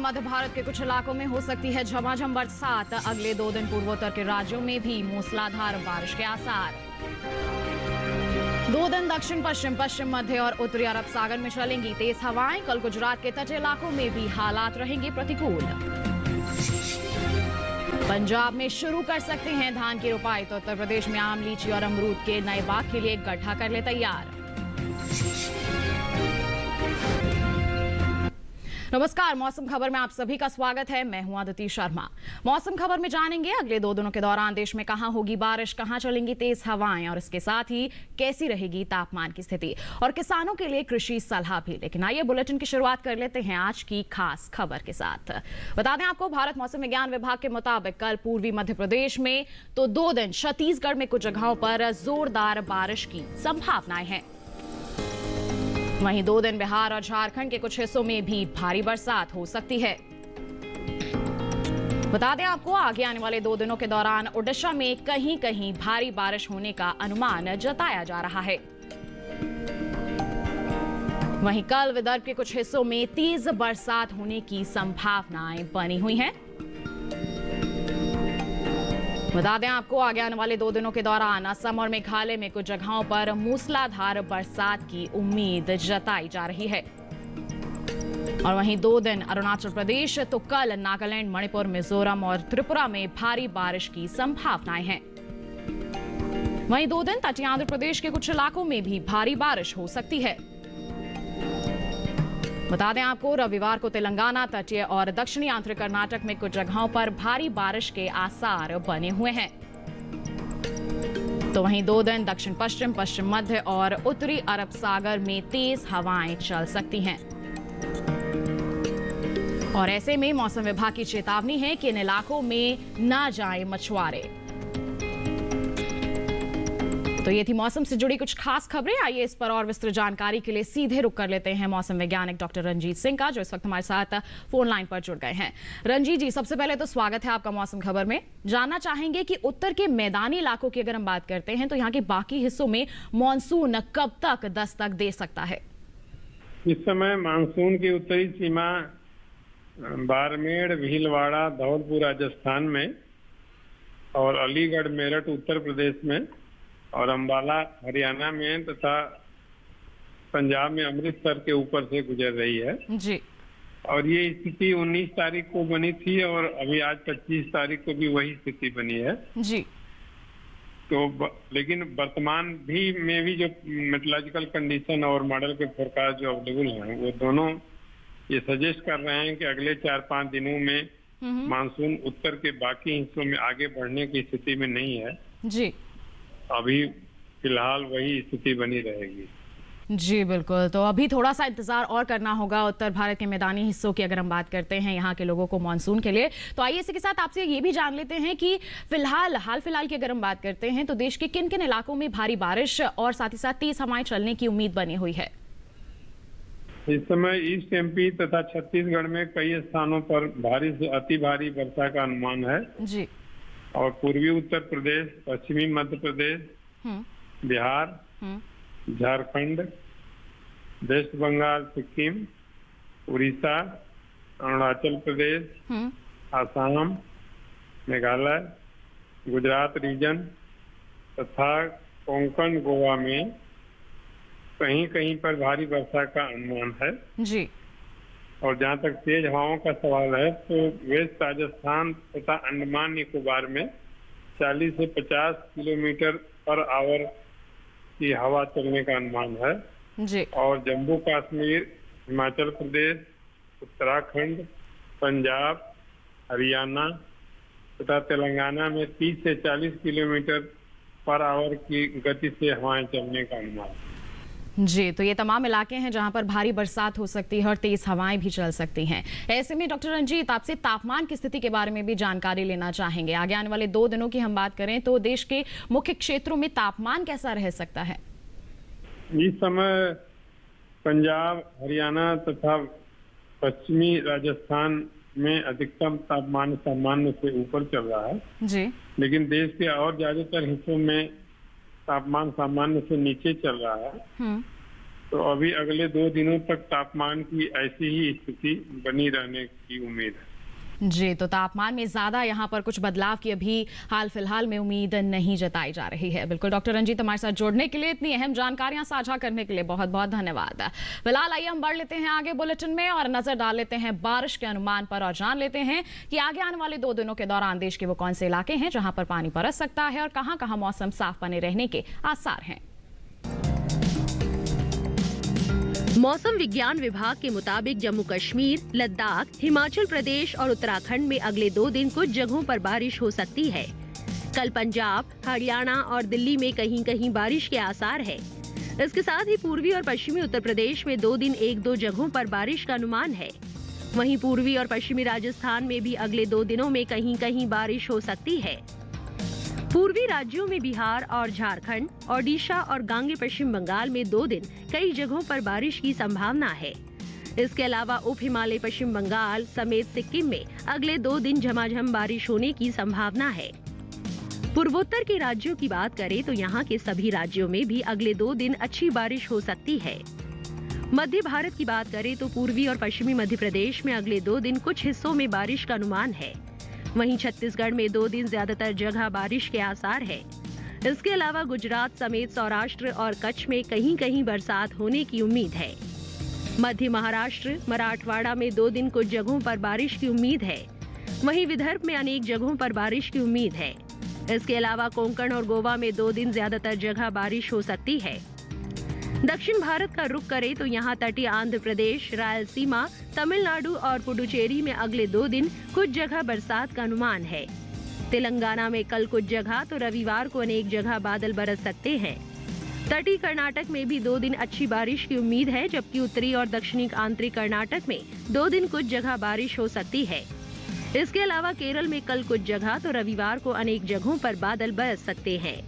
मध्य भारत के कुछ इलाकों में हो सकती है झमाझम बरसात। अगले 2 दिन पूर्वोत्तर के राज्यों में भी मूसलाधार बारिश के आसार। 2 दिन दक्षिण पश्चिम, पश्चिम मध्य और उत्तरी अरब सागर में चलेंगी तेज हवाएं। कल गुजरात के तटीय इलाकों में भी हालात रहेंगे प्रतिकूल। पंजाब में शुरू कर सकते हैं धान की रोपाई, तो उत्तर प्रदेश में आम, लीची और अमरूद के नए बाग के लिए गड्ढा कर ले तैयार। नमस्कार, मौसम खबर में आप सभी का स्वागत है। मैं हूं अदिति शर्मा। मौसम खबर में जानेंगे अगले 2 दिनों के दौरान देश में कहां होगी बारिश, कहां चलेंगी तेज हवाएं और इसके साथ ही कैसी रहेगी तापमान की स्थिति और किसानों के लिए कृषि सलाह भी। लेकिन आइए बुलेटिन की शुरुआत कर लेते हैं आज की खास खबर के साथ। बता दें आपको, भारत मौसम विज्ञान विभाग के मुताबिक कल पूर्वी मध्य प्रदेश में तो 2 दिन छत्तीसगढ़ में कुछ जगहों पर जोरदार बारिश की संभावनाएं हैं। वहीं 2 दिन बिहार और झारखंड के कुछ हिस्सों में भी भारी बरसात हो सकती है। बता दें आपको, आगे आने वाले 2 दिनों के दौरान ओडिशा में कहीं कहीं भारी बारिश होने का अनुमान जताया जा रहा है। वहीं कल विदर्भ के कुछ हिस्सों में तेज बरसात होने की संभावनाएं बनी हुई हैं। बता दें आपको, आगे आने वाले 2 दिनों के दौरान असम और मेघालय में कुछ जगहों पर मूसलाधार बरसात की उम्मीद जताई जा रही है। और वहीं 2 दिन अरुणाचल प्रदेश, तो कल नागालैंड, मणिपुर, मिजोरम और त्रिपुरा में भारी बारिश की संभावनाएं हैं। वहीं 2 दिन तटीय आंध्र प्रदेश के कुछ इलाकों में भी भारी बारिश हो सकती है। बता दें आपको, रविवार को तेलंगाना, तटीय और दक्षिणी आंध्र कर्नाटक में कुछ जगहों पर भारी बारिश के आसार बने हुए हैं। तो वहीं 2 दिन दक्षिण पश्चिम, पश्चिम मध्य और उत्तरी अरब सागर में तेज हवाएं चल सकती हैं। और ऐसे में मौसम विभाग की चेतावनी है कि इन इलाकों में ना जाएं मछुआरे। तो ये थी मौसम से जुड़ी कुछ खास खबरें। आइए इस पर और विस्तृत जानकारी के लिए सीधे रुक कर लेते हैं मौसम वैज्ञानिक डॉक्टर रंजीत सिंह का, जो इस वक्त हमारे साथ फोन लाइन पर जुड़ गए हैं। रंजीत जी, सबसे पहले तो स्वागत है आपका मौसम खबर में। जानना चाहेंगे कि उत्तर के मैदानी इलाकों की अगर हम बात करते हैं तो यहाँ के बाकी हिस्सों में मानसून कब तक दस्तक दे सकता है? इस समय मानसून की उत्तरी सीमा बाड़मेर, भीलवाड़ा, धौलपुर राजस्थान में और अलीगढ़, मेरठ उत्तर प्रदेश में और अंबाला हरियाणा में तथा पंजाब में अमृतसर के ऊपर से गुजर रही है जी। और ये स्थिति 19 तारीख को बनी थी और अभी आज 25 तारीख को भी वही स्थिति बनी है जी। तो लेकिन वर्तमान में भी जो मेट्रोलॉजिकल कंडीशन और मॉडल के फोरकास्ट जो अवेलेबल हैं वो दोनों ये सजेस्ट कर रहे हैं कि अगले 4-5 दिनों में मानसून उत्तर के बाकी हिस्सों में आगे बढ़ने की स्थिति में नहीं है जी। अभी फिलहाल वही स्थिति बनी रहेगी। जी बिल्कुल, तो अभी थोड़ा सा इंतजार और करना होगा उत्तर भारत के मैदानी हिस्सों की अगर हम बात करते हैं यहाँ के लोगों को मानसून के लिए। तो आइए इसी के साथ आपसे ये भी जान लेते हैं कि हाल फिलहाल की अगर हम बात करते हैं तो देश के किन किन इलाकों में भारी बारिश और साथ ही साथ तेज हवाएं चलने की उम्मीद बनी हुई है? इस समय ईस्ट एमपी तथा छत्तीसगढ़ में कई स्थानों पर भारी से अति भारी वर्षा का अनुमान है जी। और पूर्वी उत्तर प्रदेश, पश्चिमी मध्य प्रदेश, बिहार, झारखंड, वेस्ट बंगाल, सिक्किम, उड़ीसा, अरुणाचल प्रदेश, आसाम, मेघालय, गुजरात रीजन तथा कोंकण, गोवा में कहीं कहीं पर भारी वर्षा का अनुमान है जी। और जहां तक तेज हवाओं का सवाल है तो वेस्ट राजस्थान तथा अंडमान निकोबार में 40 से 50 किलोमीटर पर आवर की हवा चलने का अनुमान है जी। और जम्मू कश्मीर, हिमाचल प्रदेश, उत्तराखंड, पंजाब, हरियाणा तथा तेलंगाना में 30 से 40 किलोमीटर पर आवर की गति से हवाएं चलने का अनुमान है जी। तो ये तमाम इलाके हैं जहां पर भारी बरसात हो सकती है और तेज हवाएं भी चल सकती हैं। ऐसे में डॉक्टर रंजीत, आपसे तापमान की स्थिति के बारे में भी जानकारी लेना चाहेंगे। आगे आने वाले 2 दिनों की हम बात करें तो देश के मुख्य क्षेत्रों में तापमान कैसा रह सकता है? इस समय पंजाब, हरियाणा तथा पश्चिमी राजस्थान में अधिकतम तापमान सामान्य से ऊपर चल रहा है जी। लेकिन देश के और ज्यादातर हिस्सों में तापमान सामान्य से नीचे चल रहा है तो अभी अगले 2 दिनों तक तापमान की ऐसी ही स्थिति बनी रहने की उम्मीद है। जी, तो तापमान में ज्यादा यहाँ पर कुछ बदलाव की अभी हाल फिलहाल में उम्मीद नहीं जताई जा रही है। बिल्कुल डॉक्टर रंजीत, हमारे साथ जुड़ने के लिए, इतनी अहम जानकारियां साझा करने के लिए बहुत बहुत धन्यवाद। फिलहाल आइए हम बढ़ लेते हैं आगे बुलेटिन में और नजर डाल लेते हैं बारिश के अनुमान पर और जान लेते हैं कि आगे आने वाले 2 दिनों के दौरान देश के वो कौन से इलाके हैं जहां पर पानी बरस सकता है और कहां कहां मौसम साफ बने रहने के आसार हैं। मौसम विज्ञान विभाग के मुताबिक जम्मू कश्मीर, लद्दाख, हिमाचल प्रदेश और उत्तराखंड में अगले 2 दिन कुछ जगहों पर बारिश हो सकती है। कल पंजाब, हरियाणा और दिल्ली में कहीं कहीं बारिश के आसार है। इसके साथ ही पूर्वी और पश्चिमी उत्तर प्रदेश में 2 दिन 1-2 जगहों पर बारिश का अनुमान है। वहीं पूर्वी और पश्चिमी राजस्थान में भी अगले 2 दिनों में कहीं कहीं बारिश हो सकती है। पूर्वी राज्यों में बिहार और झारखंड, ओडिशा और गांगे पश्चिम बंगाल में 2 दिन कई जगहों पर बारिश की संभावना है। इसके अलावा उप हिमालय पश्चिम बंगाल समेत सिक्किम में अगले 2 दिन झमाझम बारिश होने की संभावना है। पूर्वोत्तर के राज्यों की बात करें तो यहाँ के सभी राज्यों में भी अगले 2 दिन अच्छी बारिश हो सकती है। मध्य भारत की बात करें तो पूर्वी और पश्चिमी मध्य प्रदेश में अगले 2 दिन कुछ हिस्सों में बारिश का अनुमान है। वहीं छत्तीसगढ़ में 2 दिन ज्यादातर जगह बारिश के आसार है। इसके अलावा गुजरात समेत सौराष्ट्र और कच्छ में कहीं कहीं बरसात होने की उम्मीद है। मध्य महाराष्ट्र, मराठवाड़ा में 2 दिन कुछ जगहों पर बारिश की उम्मीद है। वहीं विदर्भ में अनेक जगहों पर बारिश की उम्मीद है। इसके अलावा कोंकण और गोवा में 2 दिन ज्यादातर जगह बारिश हो सकती है। दक्षिण भारत का रुख करें तो यहाँ तटीय आंध्र प्रदेश, रायलसीमा, तमिलनाडु और पुडुचेरी में अगले 2 दिन कुछ जगह बरसात का अनुमान है। तेलंगाना में कल कुछ जगह तो रविवार को अनेक जगह बादल बरस सकते हैं। तटीय कर्नाटक में भी 2 दिन अच्छी बारिश की उम्मीद है, जबकि उत्तरी और दक्षिणी आंतरिक कर्नाटक में 2 दिन कुछ जगह बारिश हो सकती है। इसके अलावा केरल में कल कुछ जगह तो रविवार को अनेक जगहों पर बादल बरस सकते हैं।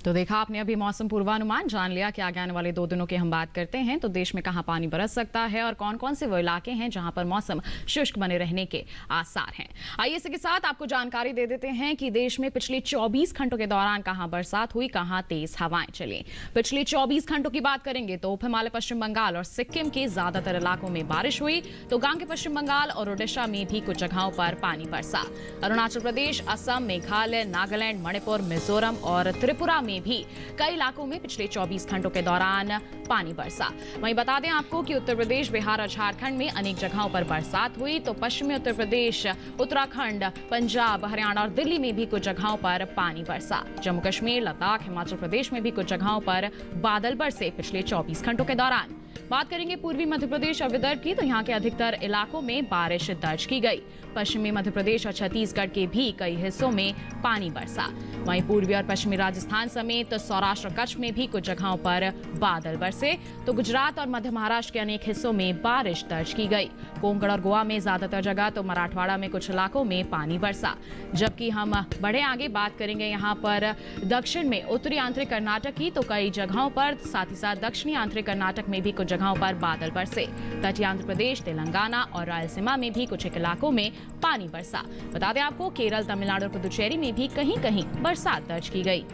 तो देखा आपने अभी मौसम पूर्वानुमान, जान लिया कि आगे आने वाले 2 दिनों की हम बात करते हैं तो देश में कहां पानी बरस सकता है और कौन कौन से वो इलाके हैं जहां पर मौसम शुष्क बने रहने के आसार हैं। आइए इसी के साथ आपको जानकारी दे देते हैं कि देश में पिछले 24 घंटों के दौरान कहां बरसात हुई, कहां तेज हवाएं चली। पिछले 24 घंटों की बात करेंगे तो उप हिमालय पश्चिम बंगाल और सिक्किम के ज्यादातर इलाकों में बारिश हुई, तो गांगे पश्चिम बंगाल और ओडिशा में भी कुछ जगहों पर पानी बरसा। अरुणाचल प्रदेश, असम, मेघालय, नागालैंड, मणिपुर, मिजोरम और त्रिपुरा में भी कई इलाकों में पिछले 24 घंटों के दौरान पानी बरसा। वहीं बता दें आपको कि उत्तर प्रदेश, बिहार और झारखंड में अनेक जगहों पर बरसात हुई, तो पश्चिमी उत्तर प्रदेश, उत्तराखंड, पंजाब, हरियाणा और दिल्ली में भी कुछ जगहों पर पानी बरसा। जम्मू कश्मीर, लद्दाख, हिमाचल प्रदेश में भी कुछ जगहों पर बादल बरसे पिछले 24 घंटों के दौरान। बात करेंगे पूर्वी मध्य प्रदेश और विदर्भ की, तो यहाँ के अधिकतर इलाकों में बारिश दर्ज की गई। पश्चिमी मध्य प्रदेश और छत्तीसगढ़ के भी कई हिस्सों में पानी बरसा। वहीं पूर्वी और पश्चिमी राजस्थान समेत सौराष्ट्र और कच्छ में भी कुछ जगहों पर बादल बरसे, तो गुजरात और मध्य महाराष्ट्र के अनेक हिस्सों में बारिश दर्ज की गई। कोंकण और गोवा में ज्यादातर जगह, तो मराठवाड़ा में कुछ इलाकों में पानी बरसा। जबकि हम बढ़े आगे, बात करेंगे यहाँ पर दक्षिण में उत्तरी आंतरिक कर्नाटक की, तो कई जगहों पर, साथ ही साथ दक्षिणी आंतरिक कर्नाटक में भी कुछ जगहों पर बादल बरसे। तटीय आंध्र प्रदेश, तेलंगाना और रायलसीमा में भी कुछ इलाकों में पानी बरसा। बता दें आपको केरल, तमिलनाडु और पुडुचेरी में भी कहीं कहीं बरसात दर्ज की गई।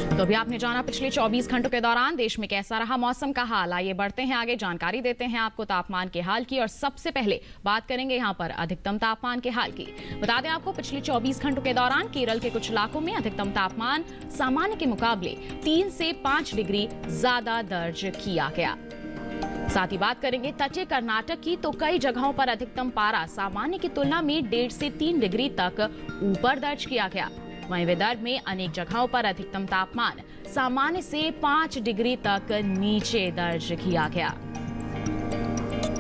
तो अभी आपने जाना पिछले 24 घंटों के दौरान देश में कैसा रहा मौसम का हाल। आइए बढ़ते हैं आगे, जानकारी देते हैं आपको तापमान के हाल की और सबसे पहले बात करेंगे यहाँ पर अधिकतम तापमान के हाल की। बता दें आपको पिछले 24 घंटों के दौरान केरल के कुछ इलाकों में अधिकतम तापमान सामान्य के मुकाबले 3 से 5 डिग्री ज्यादा दर्ज किया गया। साथ ही बात करेंगे तटीय कर्नाटक की, तो कई जगहों पर अधिकतम पारा सामान्य की तुलना में 1.5 से 3 डिग्री तक ऊपर दर्ज किया गया। वहीं विदर्भ में अनेक जगहों पर अधिकतम तापमान सामान्य से 5 डिग्री तक नीचे दर्ज किया गया।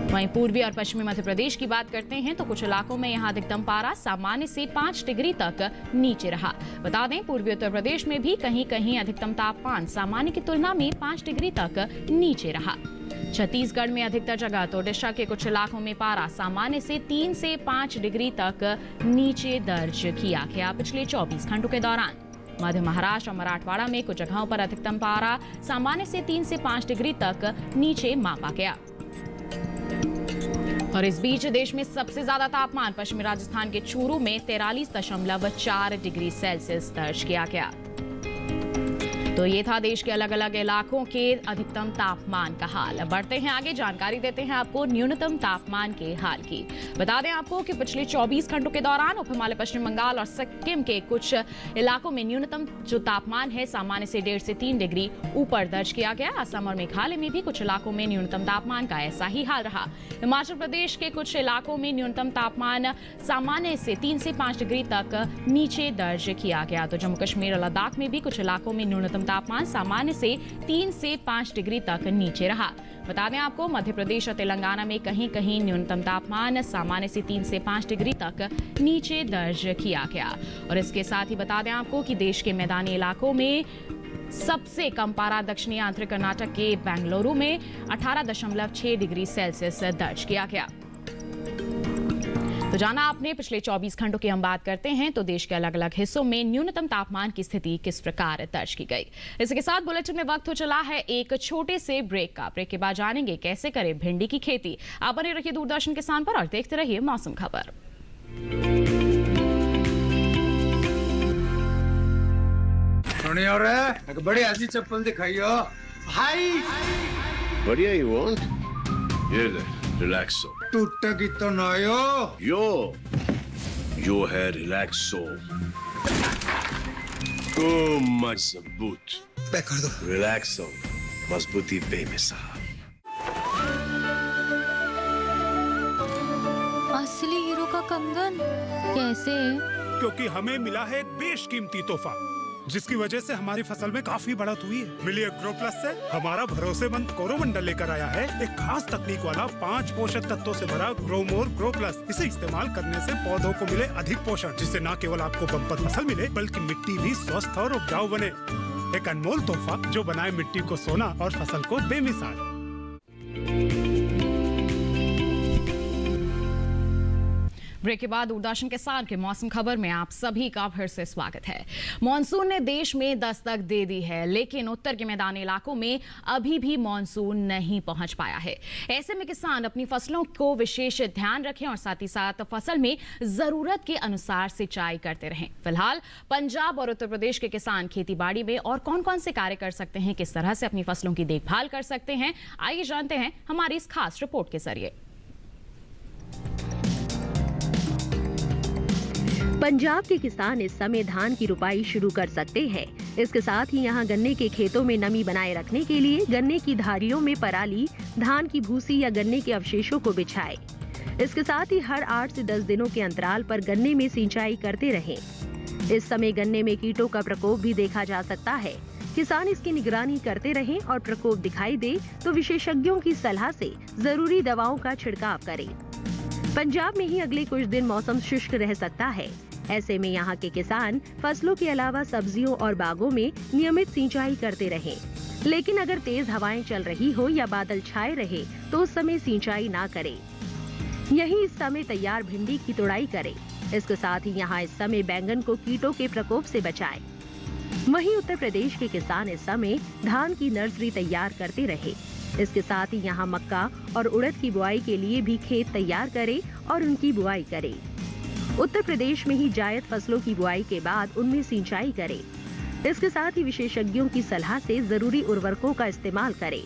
वहीं पूर्वी और पश्चिमी मध्य प्रदेश की बात करते हैं तो कुछ इलाकों में यहां अधिकतम पारा सामान्य से 5 डिग्री तक नीचे रहा। बता दें पूर्वी उत्तर प्रदेश में भी कहीं कहीं अधिकतम तापमान सामान्य की तुलना में 5 डिग्री तक नीचे रहा। छत्तीसगढ़ में अधिकतर जगह, तो ओडिशा के कुछ इलाकों में पारा सामान्य से 3 से 5 डिग्री तक नीचे दर्ज किया गया पिछले 24 घंटों के दौरान। मध्य महाराष्ट्र और मराठवाड़ा में कुछ जगहों पर अधिकतम पारा सामान्य से 3 से 5 डिग्री तक नीचे मापा गया। और इस बीच देश में सबसे ज्यादा तापमान पश्चिमी राजस्थान के चूरू में 43.4 डिग्री सेल्सियस दर्ज किया गया। तो ये था देश के अलग अलग इलाकों के अधिकतम तापमान का हाल। बढ़ते हैं आगे, जानकारी देते हैं आपको न्यूनतम तापमान के हाल की। बता दें आपको कि पिछले 24 घंटों के दौरान उप हिमालय, पश्चिम बंगाल और सिक्किम के कुछ इलाकों में न्यूनतम जो तापमान है सामान्य से 1.5 से 3 डिग्री ऊपर दर्ज किया गया। असम और मेघालय में भी कुछ इलाकों में न्यूनतम तापमान का ऐसा ही हाल रहा। हिमाचल प्रदेश के कुछ इलाकों में न्यूनतम तापमान सामान्य से 3 से 5 डिग्री तक नीचे दर्ज किया गया। तो जम्मू कश्मीर और लद्दाख में भी कुछ इलाकों में न्यूनतम तापमान सामान्य से 3 से 5 डिग्री तक नीचे रहा। बता दें आपको मध्य प्रदेश और तेलंगाना में कहीं कहीं न्यूनतम तापमान सामान्य से 3 से 5 डिग्री तक नीचे दर्ज किया गया। और इसके साथ ही बता दें आपको कि देश के मैदानी इलाकों में सबसे कम पारा दक्षिणी आंध्र कर्नाटक के बेंगलुरु में 18.6 डिग्री सेल्सियस दर्ज किया गया। तो जाना आपने पिछले 24 घंटों की हम बात करते हैं तो देश के अलग अलग हिस्सों में न्यूनतम तापमान की स्थिति किस प्रकार दर्ज की गई। इसके साथ बुलेटिन में वक्त हो चला है एक छोटे से ब्रेक का। ब्रेक के बाद जानेंगे कैसे करें भिंडी की खेती। आप बने रहिए दूरदर्शन किसान पर और देखते रहिए मौसम खबर। बढ़िया ऐसी चप्पल दिखाइयो भाई। बढ़िया you want? ये ले, रिलैक्सो। टूटेगी तो ना यो है रिलैक्सो। मजबूत पैक कर दो। रिलैक्सो, मजबूती बेमिसाल। असली हीरो का कंगन कैसे? क्योंकि हमें मिला है एक बेशकीमती तोहफा जिसकी वजह से हमारी फसल में काफी बढ़त हुई है। मिली ग्रो प्लस से हमारा भरोसेमंद कोरोमंडल लेकर आया है एक खास तकनीक वाला 5 पोषक तत्वों से भरा ग्रो मोर ग्रो प्लस। इसे इस्तेमाल करने से पौधों को मिले अधिक पोषण, जिससे न केवल आपको बम्पर फसल मिले बल्कि मिट्टी भी स्वस्थ और उपजाऊ बने। एक अनमोल तोहफा जो बनाए मिट्टी को सोना और फसल को बेमिसाल। ब्रेक के बाद दूरदर्शन के साथ के मौसम खबर में आप सभी का फिर से स्वागत है। मॉनसून ने देश में दस्तक दे दी है, लेकिन उत्तर के मैदानी इलाकों में अभी भी मॉनसून नहीं पहुंच पाया है। ऐसे में किसान अपनी फसलों को विशेष ध्यान रखें और साथ ही साथ फसल में जरूरत के अनुसार सिंचाई करते रहें। फिलहाल पंजाब और उत्तर प्रदेश के किसान खेती बाड़ी में और कौन कौन से कार्य कर सकते हैं, किस तरह से अपनी फसलों की देखभाल कर सकते हैं, आइए जानते हैं हमारी इस खास रिपोर्ट के जरिए। पंजाब के किसान इस समय धान की रुपाई शुरू कर सकते हैं। इसके साथ ही यहाँ गन्ने के खेतों में नमी बनाए रखने के लिए गन्ने की धारियों में पराली, धान की भूसी या गन्ने के अवशेषों को बिछाए। इसके साथ ही हर 8 से 10 दिनों के अंतराल पर गन्ने में सिंचाई करते रहें। इस समय गन्ने में कीटों का प्रकोप भी देखा जा सकता है। किसान इसकी निगरानी करते रहें और प्रकोप दिखाई दे तो विशेषज्ञों की सलाह से जरूरी दवाओं का छिड़काव करें। पंजाब में ही अगले कुछ दिन मौसम शुष्क रह सकता है। ऐसे में यहाँ के किसान फसलों के अलावा सब्जियों और बागों में नियमित सिंचाई करते रहें। लेकिन अगर तेज हवाएं चल रही हो या बादल छाए रहे तो उस समय सिंचाई ना करें। यही इस समय तैयार भिंडी की तुड़ाई करें। इसके साथ ही यहाँ इस समय बैंगन को कीटों के प्रकोप से बचाएं। वहीं उत्तर प्रदेश के किसान इस समय धान की नर्सरी तैयार करते रहे। इसके साथ ही यहाँ मक्का और उड़द की बुआई के लिए भी खेत तैयार करें और उनकी बुआई करें। उत्तर प्रदेश में ही जायद फसलों की बुआई के बाद उनमें सिंचाई करें। इसके साथ ही विशेषज्ञों की सलाह से जरूरी उर्वरकों का इस्तेमाल करें।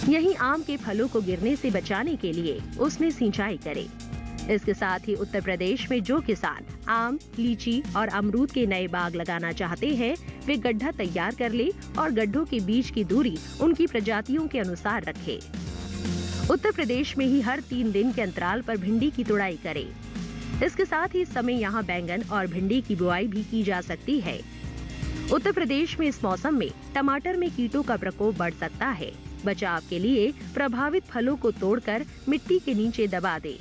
यहीं आम के फलों को गिरने से बचाने के लिए उसमें सिंचाई करें। इसके साथ ही उत्तर प्रदेश में जो किसान आम, लीची और अमरूद के नए बाग लगाना चाहते हैं, वे गड्ढा तैयार कर ले और गड्ढों के बीच की दूरी उनकी प्रजातियों के अनुसार रखें। उत्तर प्रदेश में ही हर 3 दिन के अंतराल पर भिंडी की तुड़ाई करें। इसके साथ ही इस समय यहाँ बैंगन और भिंडी की बुआई भी की जा सकती है। उत्तर प्रदेश में इस मौसम में टमाटर में कीटों का प्रकोप बढ़ सकता है। बचाव के लिए प्रभावित फलों को तोड़कर मिट्टी के नीचे दबा दें।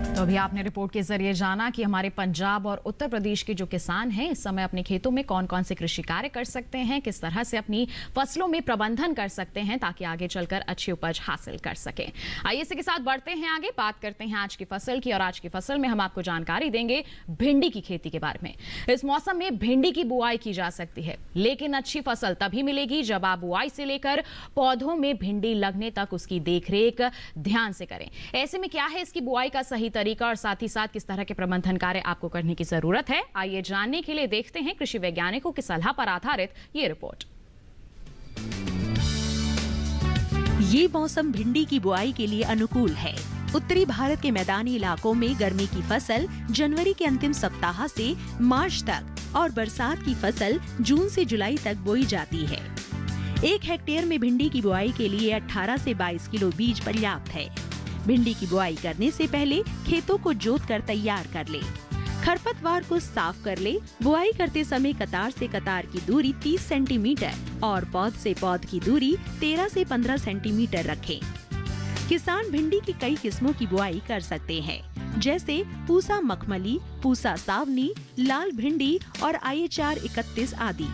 तो अभी आपने रिपोर्ट के जरिए जाना कि हमारे पंजाब और उत्तर प्रदेश के जो किसान हैं इस समय अपने खेतों में कौन कौन से कृषि कार्य कर सकते हैं, किस तरह से अपनी फसलों में प्रबंधन कर सकते हैं ताकि आगे चलकर अच्छी उपज हासिल कर सकें। आइए इसी के साथ बढ़ते हैं आगे, बात करते हैं आज की फसल की। और आज की फसल में हम आपको जानकारी देंगे भिंडी की खेती के बारे में। इस मौसम में भिंडी की बुआई की जा सकती है, लेकिन अच्छी फसल तभी मिलेगी जब आप बुआई से लेकर पौधों में भिंडी लगने तक उसकी देखरेख ध्यान से करें। ऐसे में क्या है इसकी बुआई का सही तरीका तरीका और साथ ही साथ किस तरह के प्रबंधन कार्य आपको करने की जरूरत है, आइए जानने के लिए देखते हैं कृषि वैज्ञानिकों की सलाह पर आधारित ये रिपोर्ट। ये मौसम भिंडी की बुआई के लिए अनुकूल है। उत्तरी भारत के मैदानी इलाकों में गर्मी की फसल जनवरी के अंतिम सप्ताह से मार्च तक और बरसात की फसल जून से जुलाई तक बोई जाती है। 1 हेक्टेयर में भिंडी की बुआई के लिए 18 से 22 किलो बीज पर्याप्त है। भिंडी की बुआई करने से पहले खेतों को जोतकर तैयार कर ले। खरपतवार को साफ कर ले। बुआई करते समय कतार से कतार की दूरी 30 सेंटीमीटर और पौध से पौध की दूरी 13 से 15 सेंटीमीटर रखें। किसान भिंडी की कई किस्मों की बुआई कर सकते हैं, जैसे पूसा मखमली, पूसा सावनी, लाल भिंडी और IHR 31 आदि।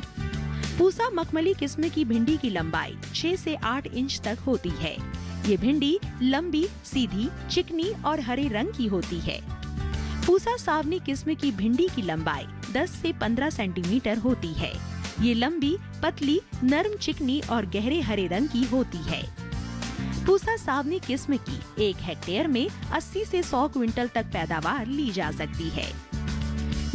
पूसा मखमली किस्म की भिंडी की लंबाई 6 से 8 इंच तक होती है। ये भिंडी लंबी, सीधी, चिकनी और हरे रंग की होती है। पूसा सावनी किस्म की भिंडी की लंबाई 10 से 15 सेंटीमीटर होती है। ये लंबी, पतली, नरम, चिकनी और गहरे हरे रंग की होती है। पूसा सावनी किस्म की 1 हेक्टेयर में 80 से 100 क्विंटल तक पैदावार ली जा सकती है।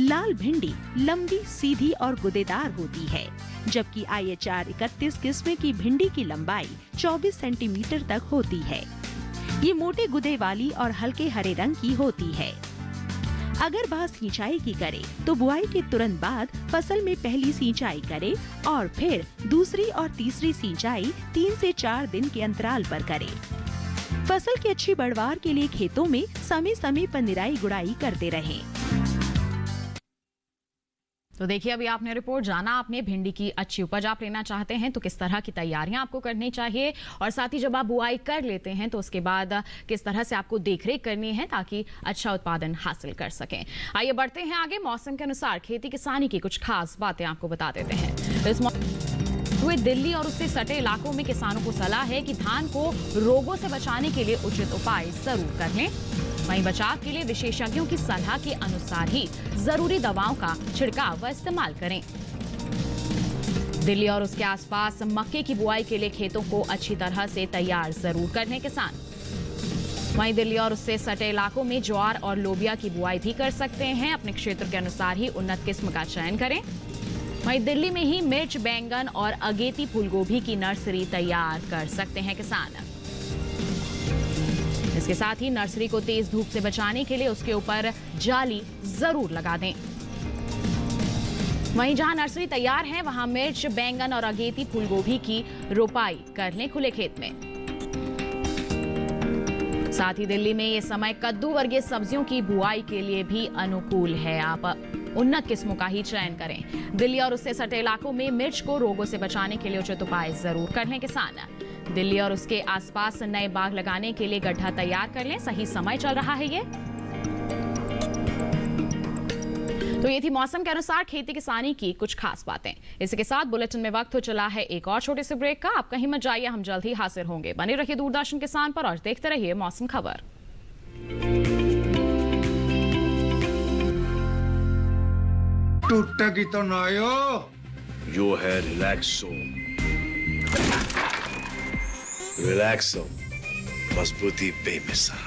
लाल भिंडी लंबी, सीधी और गुदेदार होती है, जबकि IHR 31 किस्म की भिंडी की लंबाई 24 सेंटीमीटर तक होती है। ये मोटे गुदे वाली और हल्के हरे रंग की होती है। अगर बात सिंचाई की करें तो बुआई के तुरंत बाद फसल में पहली सिंचाई करें और फिर दूसरी और तीसरी सिंचाई 3 से 4 दिन के अंतराल पर करें। फसल की अच्छी बढ़वार के लिए खेतों में समय समय पर निराई गुड़ाई करते रहें। तो देखिए, अभी आपने रिपोर्ट जाना, आपने भिंडी की अच्छी उपज आप लेना चाहते हैं तो किस तरह की तैयारियां आपको करनी चाहिए, और साथ ही जब आप बुआई कर लेते हैं तो उसके बाद किस तरह से आपको देखरेख करनी है ताकि अच्छा उत्पादन हासिल कर सकें। आइए बढ़ते हैं आगे। मौसम के अनुसार खेती किसानी की कुछ खास बातें आपको बता देते हैं। तो इस दिल्ली और उससे सटे इलाकों में किसानों को सलाह है कि धान को रोगों से बचाने के लिए उचित उपाय जरूर कर लें। वहीं बचाव के लिए विशेषज्ञों की सलाह के अनुसार ही जरूरी दवाओं का छिड़काव व इस्तेमाल करें। दिल्ली और उसके आसपास मक्के की बुआई के लिए खेतों को अच्छी तरह से तैयार जरूर कर लें किसान। वहीं दिल्ली और उससे सटे इलाकों में ज्वार और लोबिया की बुआई भी कर सकते हैं। अपने क्षेत्र के अनुसार ही उन्नत किस्म का चयन करें। वहीं दिल्ली में ही मिर्च, बैंगन और अगेती फूलगोभी की नर्सरी तैयार कर सकते हैं किसान। इसके साथ ही नर्सरी को तेज धूप से बचाने के लिए उसके ऊपर जाली जरूर लगा दें। वहीं जहां नर्सरी तैयार है वहां मिर्च, बैंगन और अगेती फूलगोभी की रोपाई कर लें खुले खेत में। साथ ही दिल्ली में ये समय कद्दू वर्गीय सब्जियों की बुआई के लिए भी अनुकूल है। आप उन्नत किस्मों का ही चयन करें। दिल्ली और उससे सटे इलाकों में मिर्च को रोगों से बचाने के लिए उचित उपाय जरूर कर लें किसान। दिल्ली और उसके आसपास नए बाग लगाने के लिए गड्ढा तैयार कर लें। सही समय चल रहा है ये। तो ये थी मौसम के अनुसार खेती किसानी की कुछ खास बातें। इसके साथ बुलेटिन में वक्त हो चला है एक और छोटे से ब्रेक का। आप कहीं मत जाइए, हम जल्द ही हाजिर होंगे। बने रहिए दूरदर्शन किसान पर और देखते रहिए मौसम खबर। टूटेगी तो ना आयो। जो है रिलैक्सो। रिलैक्सो, मजबूती बेमिसाल।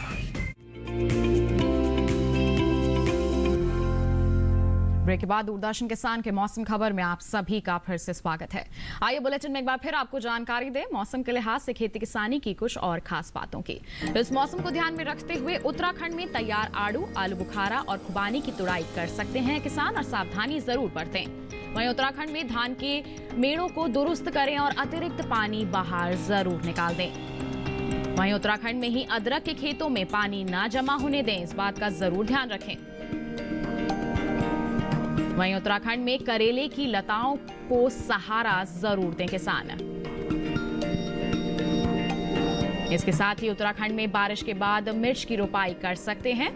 ब्रेक के बाद दूरदर्शन किसान के मौसम खबर में आप सभी का फिर से स्वागत है। आइए बुलेटिन में एक बार फिर आपको जानकारी दें मौसम के लिहाज से खेती किसानी की कुछ और खास बातों की। तो इस मौसम को ध्यान में रखते हुए उत्तराखंड में तैयार आड़ू, आलू बुखारा और खुबानी की तुड़ाई कर सकते हैं किसान, और सावधानी जरूर बरतें। वहीं उत्तराखंड में धान के मेड़ों को दुरुस्त करें और अतिरिक्त पानी बाहर जरूर निकाल दें। वहीं उत्तराखंड में ही अदरक के खेतों में पानी ना जमा होने दें, इस बात का जरूर ध्यान रखें। वहीं उत्तराखंड में करेले की लताओं को सहारा जरूर दें किसान। इसके साथ ही उत्तराखंड में बारिश के बाद मिर्च की रोपाई कर सकते हैं।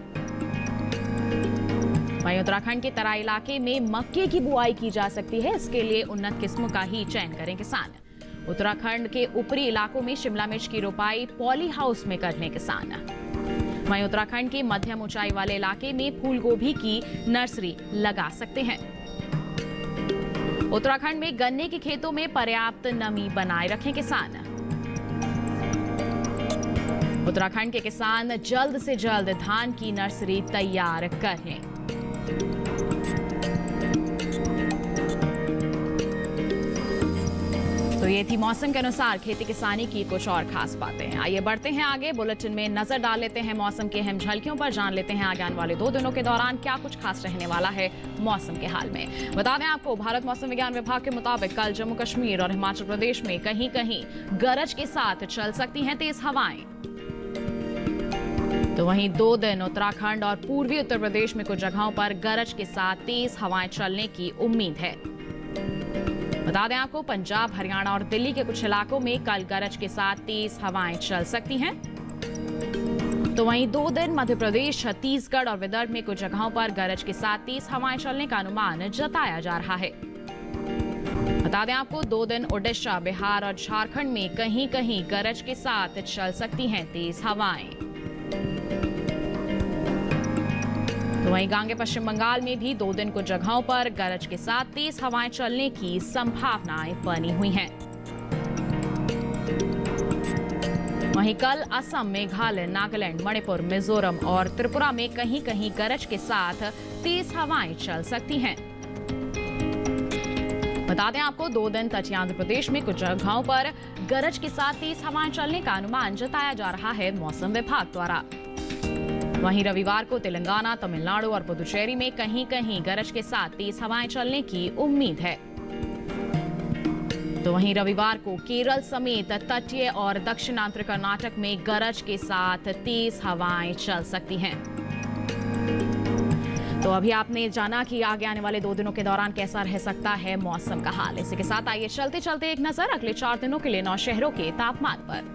वहीं उत्तराखंड के तराई इलाके में मक्के की बुआई की जा सकती है। इसके लिए उन्नत किस्मों का ही चयन करें किसान। उत्तराखंड के ऊपरी इलाकों में शिमला मिर्च की रोपाई पॉली हाउस में कर लें किसान। वहीं उत्तराखंड के मध्यम ऊंचाई वाले इलाके में फूल गोभी की नर्सरी लगा सकते हैं। उत्तराखंड में गन्ने के खेतों में पर्याप्त नमी बनाए रखें किसान। उत्तराखंड के किसान जल्द से जल्द धान की नर्सरी तैयार कर लें। तो ये थी मौसम के अनुसार खेती किसानी की कुछ और खास बातें। आइए बढ़ते हैं आगे, बुलेटिन में नजर डाल लेते हैं मौसम के अहम झलकियों पर, जान लेते हैं आगे आने वाले 2 दिनों के दौरान क्या कुछ खास रहने वाला है मौसम के हाल में। बता दें आपको, भारत मौसम विज्ञान विभाग के मुताबिक कल जम्मू कश्मीर और हिमाचल प्रदेश में कहीं कहीं गरज के साथ चल सकती हैं तेज हवाएं। तो वहीं 2 दिन उत्तराखंड और पूर्वी उत्तर प्रदेश में कुछ जगहों पर गरज के साथ तेज हवाएं चलने की उम्मीद है। बता दें आपको, पंजाब, हरियाणा और दिल्ली के कुछ इलाकों में कल गरज के साथ तेज हवाएं चल सकती हैं। तो वहीं 2 दिन मध्य प्रदेश, छत्तीसगढ़ और विदर्भ में कुछ जगहों पर गरज के साथ तेज हवाएं चलने का अनुमान जताया जा रहा है। बता दें आपको, 2 दिन ओडिशा, बिहार और झारखंड में कहीं कहीं गरज के साथ चल सकती हैं तेज हवाएं। तो वहीं गांगे पश्चिम बंगाल में भी 2 दिन कुछ जगहों पर गरज के साथ तेज हवाएं चलने की संभावनाएं बनी हुई हैं। वहीं कल असम, मेघालय, नागालैंड, मणिपुर, मिजोरम और त्रिपुरा में कहीं कहीं गरज के साथ तेज हवाएं चल सकती हैं। बता दें आपको, 2 दिन तटीय आंध्र प्रदेश में कुछ जगहों पर गरज के साथ तेज हवाएं चलने का अनुमान जताया जा रहा है मौसम विभाग द्वारा। वहीं रविवार को तेलंगाना, तमिलनाडु और पुदुचेरी में कहीं कहीं गरज के साथ तेज हवाएं चलने की उम्मीद है। तो वहीं रविवार को केरल समेत तटीय और दक्षिणांतर कर्नाटक में गरज के साथ तेज हवाएं चल सकती हैं। तो अभी आपने जाना कि आगे आने वाले 2 दिनों के दौरान कैसा रह सकता है मौसम का हाल। इसी के साथ आइए चलते चलते एक नजर अगले 4 दिनों के लिए 9 शहरों के तापमान पर।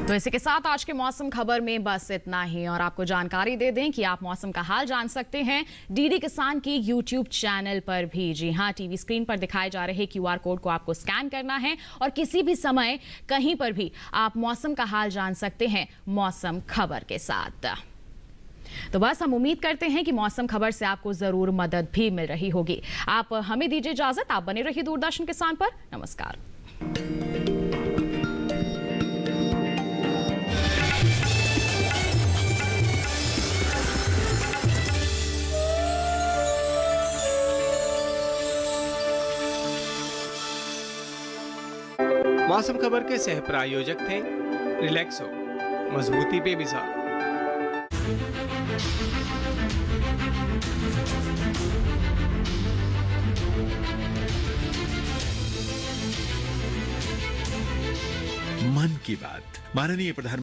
तो इसी के साथ आज के मौसम खबर में बस इतना ही, और आपको जानकारी दे दें कि आप मौसम का हाल जान सकते हैं डीडी किसान की यूट्यूब चैनल पर भी। जी हां, टीवी स्क्रीन पर दिखाए जा रहे QR कोड को आपको स्कैन करना है और किसी भी समय कहीं पर भी आप मौसम का हाल जान सकते हैं मौसम खबर के साथ। तो बस हम उम्मीद करते हैं कि मौसम खबर से आपको जरूर मदद भी मिल रही होगी। आप हमें दीजिए इजाजत, आप बने रहिए दूरदर्शन किसान पर। नमस्कार। मौसम खबर के सह प्रायोजक थे रिलैक्सो, मजबूती बेमिसाल। मन की बात, माननीय प्रधानमंत्री